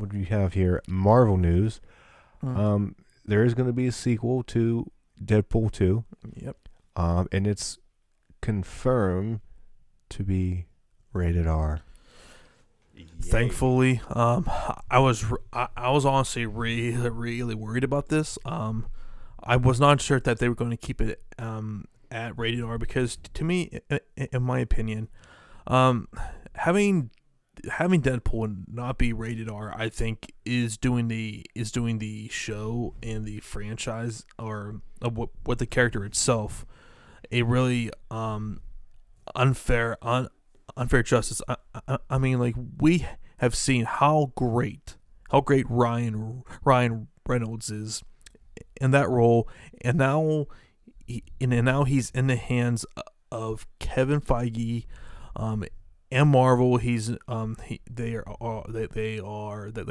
what do you have here? Marvel news. Mm. There is going to be a sequel to Deadpool 2. Yep. And it's confirmed to be rated R. Thankfully, I was honestly really worried about this. I was not sure that they were going to keep it at rated R because to me, in my opinion, having Deadpool not be rated R, I think is doing the show and the franchise or what the character itself a really unfair justice. I mean, like, we have seen how great Ryan Reynolds is in that role, and now he's in the hands of Kevin Feige, and Marvel. They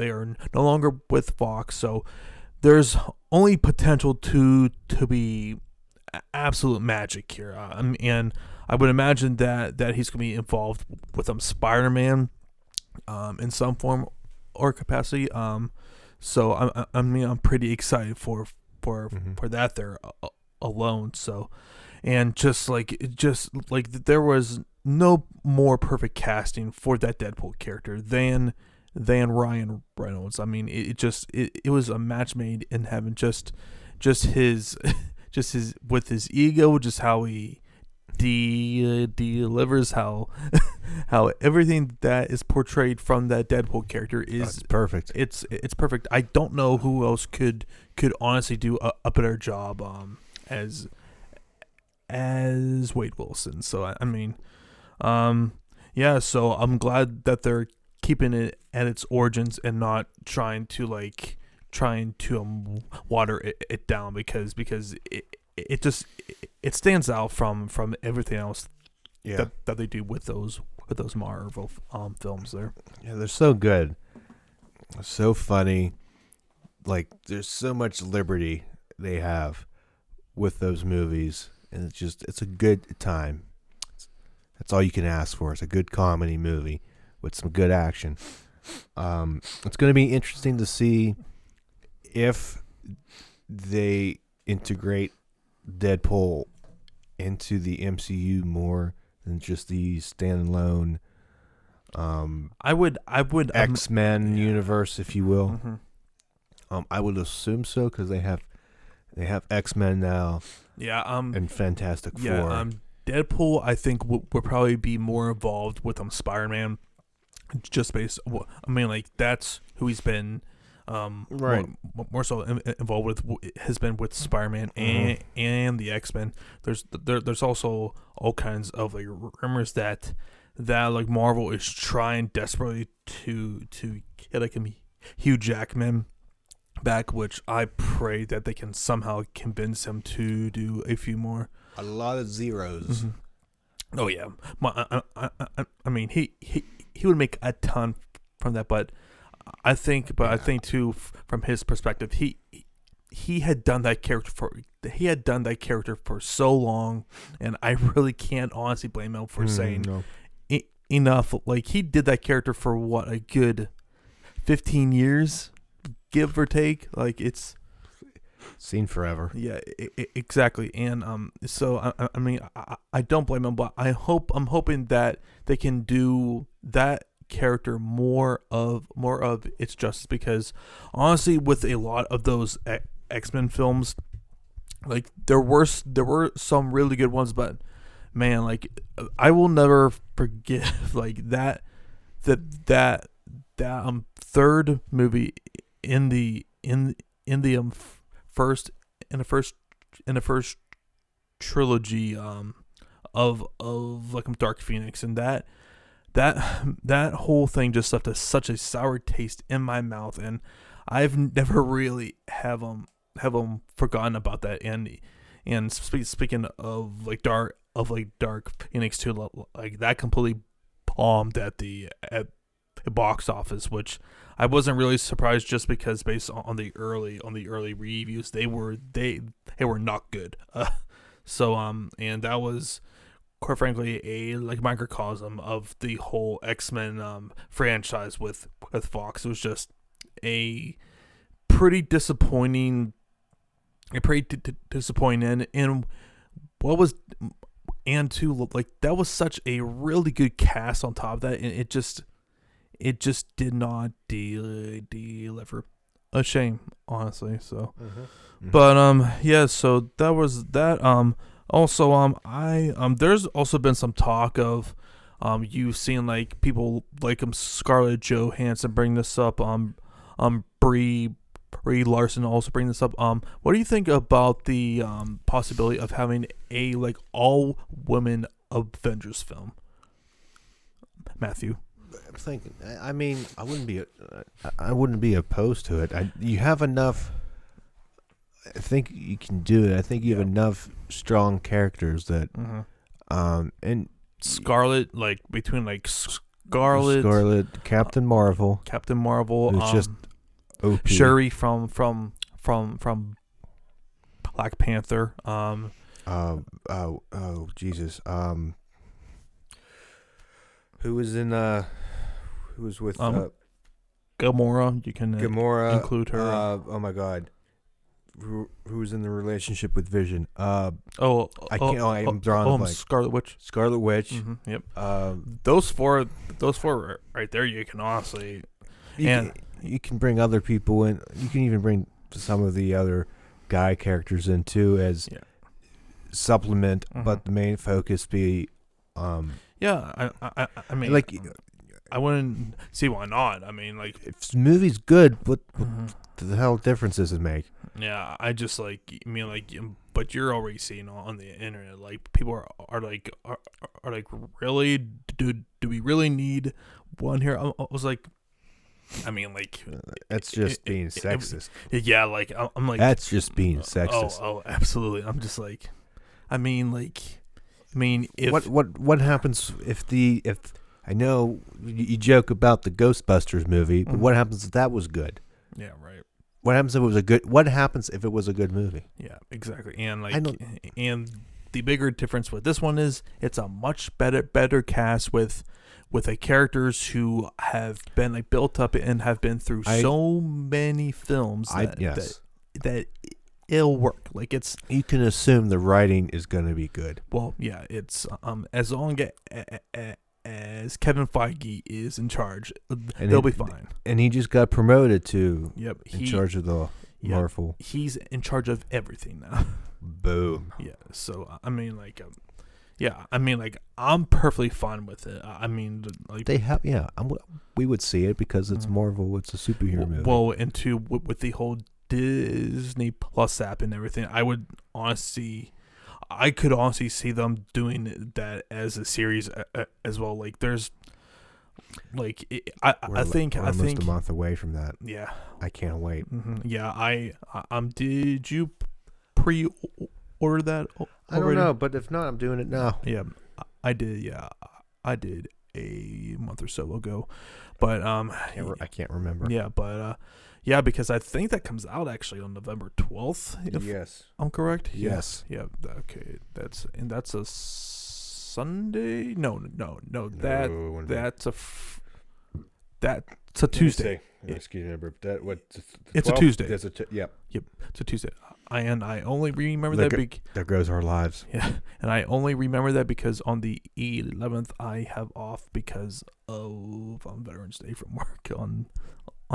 are no longer with Fox, so there's only potential to be absolute magic here, and I would imagine that he's going to be involved with Spider-Man in some form or capacity. So I'm pretty excited for that there alone. So, and just like there was no more perfect casting for that Deadpool character than Ryan Reynolds. I mean, it was a match made in heaven. Just his with his ego, just how he delivers, how everything that is portrayed from that Deadpool character is perfect. It's perfect. I don't know who else could honestly do a better job as Wade Wilson. So I mean, yeah. So I'm glad that they're keeping it at its origins and not trying to water it down because it just stands out from everything else that they do with those Marvel films there. Yeah, they're so good, so funny. Like, there's so much liberty they have with those movies, and it's a good time. That's all you can ask for. It's a good comedy movie with some good action. It's going to be interesting to see if they integrate Deadpool into the MCU more than just the standalone I would X-Men universe, if you will. Mm-hmm. I would assume so because they have X-Men now. Yeah. And Fantastic Four. Yeah. Deadpool, I think would probably be more involved with Spider-Man, just based. I mean, like, that's who he's been. Right. More so involved with has been with Spider-Man and the X-Men. There's also all kinds of like rumors that like Marvel is trying desperately to get like Hugh Jackman back, which I pray that they can somehow convince him to do a few more. A lot of zeros. Mm-hmm. Oh yeah, I mean he would make a ton from that, but I think too, from his perspective, he had done that character for so long, and I really can't honestly blame him for saying no. Enough. Like, he did that character for what, a good 15 years, give or take. Like, it's seen forever. Yeah, exactly. And so I mean, I don't blame him, but I'm hoping that they can do that character more of its justice, because honestly, with a lot of those X-Men films, like, there were some really good ones, but man, like, I will never forgive like that third movie in the first trilogy of like Dark Phoenix, and that whole thing just left such a sour taste in my mouth, and I've never really have forgotten about that. And speaking of like Dark Phoenix 2, like, that completely bombed at the box office, which I wasn't really surprised, just because based on the early reviews, they were not good. So and that was, quite frankly, a like microcosm of the whole X-Men franchise with Fox. It was just a pretty disappointing, end. And what was, and too, like, that was such a really good cast on top of that, and it just did not deliver. A shame, honestly. So, but yeah. So that was that. Also, there's also been some talk of, you've seen like people like Scarlett Johansson bring this up. Brie Larson also bring this up. What do you think about the possibility of having a like all women Avengers film? Matthew. I'm thinking. I mean, I wouldn't be opposed to it. You have enough. I think you can do it. I think you have enough strong characters that, and Scarlet, like between like Scarlet, Captain Marvel, who's just OP. Shuri from Black Panther. Jesus. Who was with Gamora? You can Gamora, include her. Oh my God. Who was in the relationship with Vision? I'm drawing a blank. Scarlet Witch. Scarlet Witch. Mm-hmm, yep. Those four right there. You can honestly, you can bring other people in. You can even bring some of the other guy characters in too as supplement, but the main focus be. I mean, like, I wouldn't see why not. I mean, like, if the movie's good, what the hell difference does it make? Yeah, I just like, I mean, like, but you're already seeing on the internet, like, people are like, really, do we really need one here? I was like, I mean, like, that's just being sexist. Yeah, like, I'm like, that's just being sexist. Oh, absolutely. I'm just like, if what happens if I know you joke about the Ghostbusters movie, but what happens if that was good? Yeah, right. What happens if it was a good movie? Yeah, exactly. And like, and the bigger difference with this one is it's a much better cast with characters who have been like built up and have been through so many films that it'll work. Like, it's, you can assume the writing is going to be good. Well, yeah, it's as long as Kevin Feige is in charge, they'll be fine. And he just got promoted to in charge of the Marvel. He's in charge of everything now. Boom. Yeah. So I mean, like, I'm perfectly fine with it. I mean, like, they have, we would see it because it's Marvel. It's a superhero movie. Well, and two, with the whole Disney Plus app and everything, I could honestly see them doing that as a series as well. Like, there's, like, I think almost a month away from that. Yeah, I can't wait. Yeah, did you pre-order that already? I don't know, but if not, I'm doing it now. Yeah, I did. Yeah, I did a month or so ago, but I can't remember. Yeah, but yeah, because I think that comes out actually on November 12th. Yes, I'm correct. Yes. Yeah. Okay. That's a Sunday. No. That's a Tuesday. Excuse me, but it's a Tuesday. It's Yep. It's a Tuesday. I only remember there goes our lives. Yeah, and I only remember that because on the 11th I have off because of Veterans Day from work on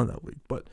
that week. But